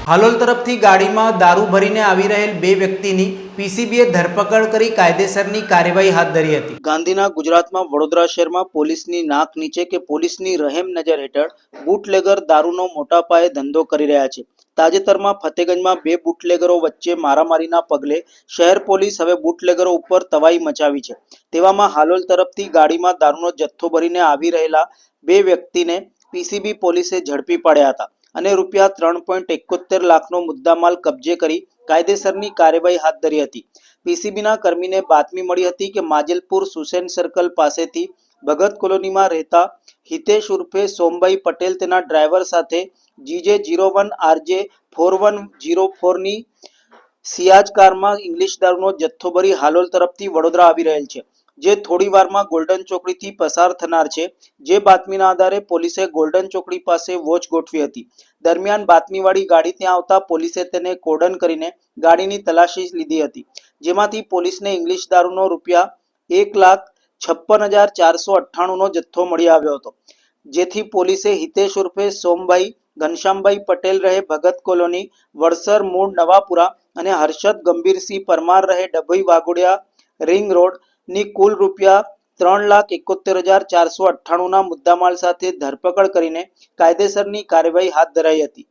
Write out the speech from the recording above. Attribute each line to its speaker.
Speaker 1: હાલોલ તરફથી ગાડીમાં દારૂ ભરીને આવી રહેલ બે વ્યક્તિની પીસીબીએ ધરપકડ કરી કાયદેસરની કાર્યવાહી હાથ ધરી હતી। ગાંધીના ગુજરાતમાં વડોદરા શહેરમાં પોલીસની નાક નીચે કે પોલીસની રહેમ નજર હેઠળ બુટલેગર દારૂનો મોટા પાયે ધંધો કરી રહ્યા છે। તાજેતરમાં ફતેગંજમાં બે બુટલેગરો વચ્ચે મારામારીના પગલે શહેર પોલીસ હવે બુટલેગરો ઉપર તવાઈ મચાવી છે। તેવામાં હાલોલ તરફથી ગાડીમાં દારૂનો જથ્થો ભરીને આવી રહેલા બે વ્યક્તિને પીસીબી પોલીસે ઝડપી પાડ્યા હતા અને રૂપિયા 3.71 લાખનો મુદ્દામાલ કબજે કરી કાયદેસરની કાર્યવાહી હાથ ધરી હતી। પીસીબીના કર્મીને બાતમી મળી હતી કે માજલપુર સુસેન સર્કલ પાસેથી ભગત કોલોનીમાં રહેતા હિતેશ ઉર્ફે સોમભાઈ પટેલ તેના ડ્રાઈવર સાથે GJ01 RJ 4104 ની સિયાજ કારમાં ઇંગ્લિશ દારૂનો જથ્થો ભરી હાલોલ તરફથી વડોદરા આવી રહેલ છે, જે થોડી વારમાં ગોલ્ડન ચોકડીથી પસાર થનાર છે। જે બાતમીના આધારે પોલીસે ગોલ્ડન ચોકડી પાસે વોચ ગોઠવી હતી। દરમિયાન બાતમીવાળી ગાડી ત્યાં આવતા પોલીસે તેને કોર્ડન કરીને ગાડીની તલાશી લીધી હતી, જેમાંથી પોલીસને ઇંગ્લિશ દારૂનો રૂપિયા 1,56,498 નો જથ્થો મળી આવ્યો હતો, જેથી પોલીસે હિતેશ ઉર્ફે સોમભાઈ ઘનશ્યામભાઈ પટેલ રહે ભગત કોલોની વડસર મૂળ નવાપુરા અને હર્ષદ ગંભીરસિંહ પરમાર રહે ડભોઈ વાઘોડિયા રિંગ રોડ ની કુલ રૂપિયા 3,71,498 ના મુદ્દામાલ સાથે ધરપકડ કરીને કાયદેસરની કાર્યવાહી હાથ ધરાઈ હતી।